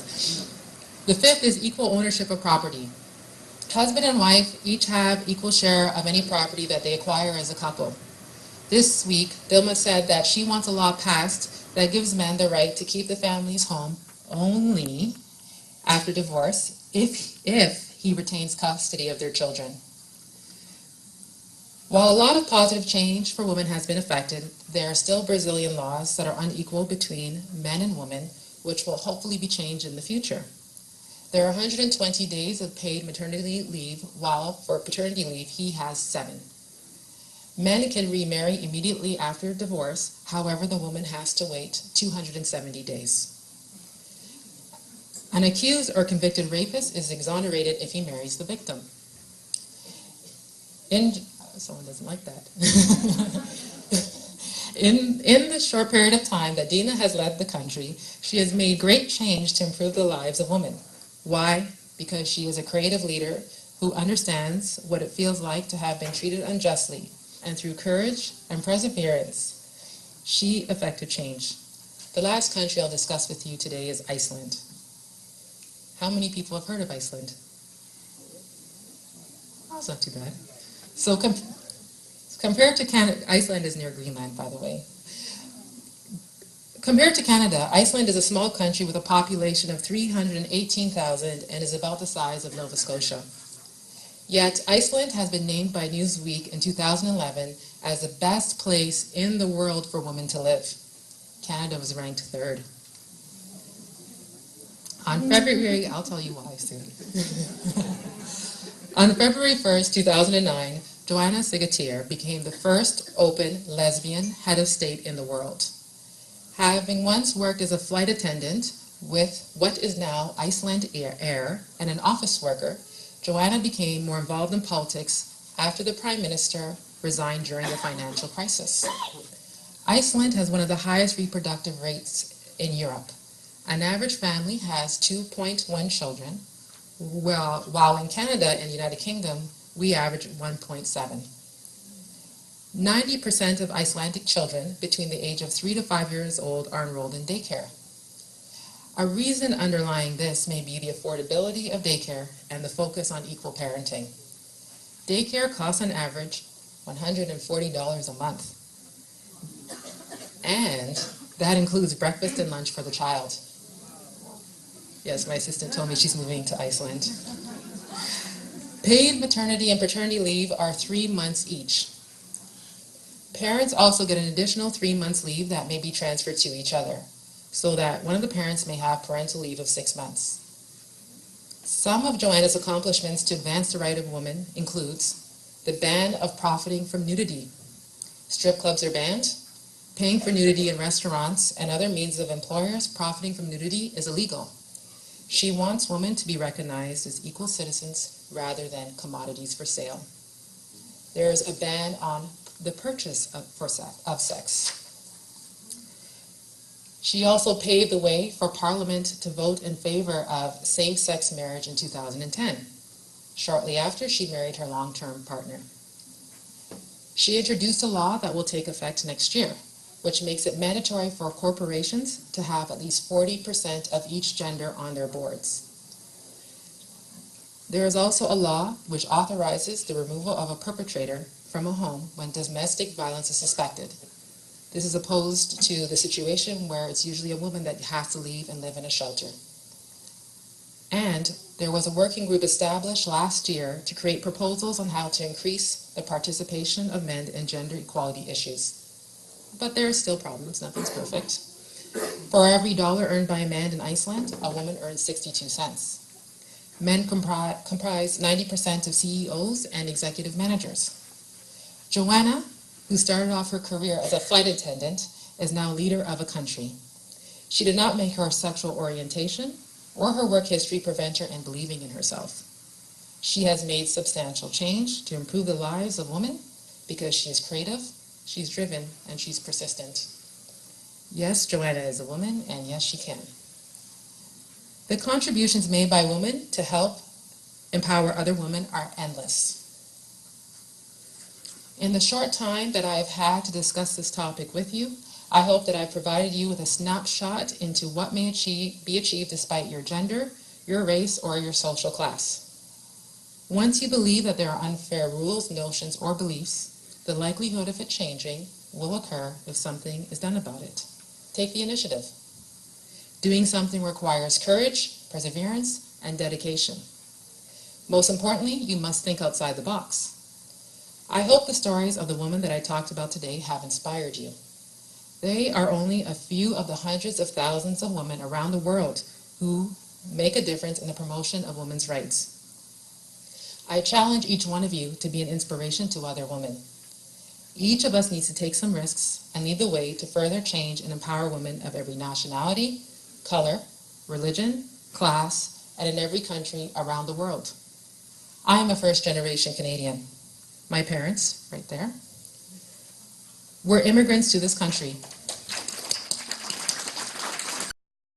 others. The fifth is equal ownership of property. Husband and wife each have equal share of any property that they acquire as a couple. This week, Dilma said that she wants a law passed that gives men the right to keep the family's home only after divorce if he retains custody of their children. While a lot of positive change for women has been effected, there are still Brazilian laws that are unequal between men and women, which will hopefully be changed in the future. There are 120 days of paid maternity leave, while for paternity leave he has 7. Men can remarry immediately after divorce, however the woman has to wait 270 days. An accused or convicted rapist is exonerated if he marries the victim. Someone doesn't like that. In the short period of time that Dina has led the country, she has made great change to improve the lives of women. Why? Because she is a creative leader who understands what it feels like to have been treated unjustly, and through courage and perseverance, she effected change. The last country I'll discuss with you today is Iceland. How many people have heard of Iceland? Oh, it's not too bad. So compared to Canada, Iceland is near Greenland, by the way. Compared to Canada, Iceland is a small country with a population of 318,000 and is about the size of Nova Scotia. Yet, Iceland has been named by Newsweek in 2011 as the best place in the world for women to live. Canada was ranked 3rd. On February, I'll tell you why soon. On February 1st, 2009, Joanna Sigatier became the first open lesbian head of state in the world. Having once worked as a flight attendant with what is now Iceland Air and an office worker, Joanna became more involved in politics after the Prime Minister resigned during the financial crisis. Iceland has one of the highest reproductive rates in Europe. An average family has 2.1 children, while in Canada and the United Kingdom, we average 1.7. 90% of Icelandic children between the age of 3 to 5 years old are enrolled in daycare. A reason underlying this may be the affordability of daycare and the focus on equal parenting. Daycare costs on average $140 a month. And that includes breakfast and lunch for the child. Yes, my assistant told me she's moving to Iceland. Paid maternity and paternity leave are 3 months each. Parents also get an additional 3 months leave that may be transferred to each other, so that one of the parents may have parental leave of 6 months. Some of Joanna's accomplishments to advance the right of women includes the ban of profiting from nudity. Strip clubs are banned. Paying for nudity in restaurants and other means of employers profiting from nudity is illegal. She wants women to be recognized as equal citizens rather than commodities for sale. There is a ban on the purchase of sex. She also paved the way for Parliament to vote in favor of same-sex marriage in 2010. Shortly after, she married her long-term partner. She introduced a law that will take effect next year, which makes it mandatory for corporations to have at least 40% of each gender on their boards. There is also a law which authorizes the removal of a perpetrator from a home when domestic violence is suspected. This is opposed to the situation where it's usually a woman that has to leave and live in a shelter. And there was a working group established last year to create proposals on how to increase the participation of men in gender equality issues. But there are still problems, nothing's perfect. For every dollar earned by a man in Iceland, a woman earns 62 cents. Men comprise 90% of CEOs and executive managers. Joanna, who started off her career as a flight attendant, is now leader of a country. She did not make her sexual orientation or her work history prevent her in believing in herself. She has made substantial change to improve the lives of women because she is creative, she's driven, and she's persistent. Yes, Joanna is a woman, and yes, she can. The contributions made by women to help empower other women are endless. In the short time that I have had to discuss this topic with you, I hope that I've provided you with a snapshot into what may be achieved despite your gender, your race, or your social class. Once you believe that there are unfair rules, notions, or beliefs, the likelihood of it changing will occur if something is done about it. Take the initiative. Doing something requires courage, perseverance, and dedication. Most importantly, you must think outside the box. I hope the stories of the women that I talked about today have inspired you. They are only a few of the hundreds of thousands of women around the world who make a difference in the promotion of women's rights. I challenge each one of you to be an inspiration to other women. Each of us needs to take some risks and lead the way to further change and empower women of every nationality, color, religion, class, and in every country around the world. I am a first-generation Canadian. My parents, right there, were immigrants to this country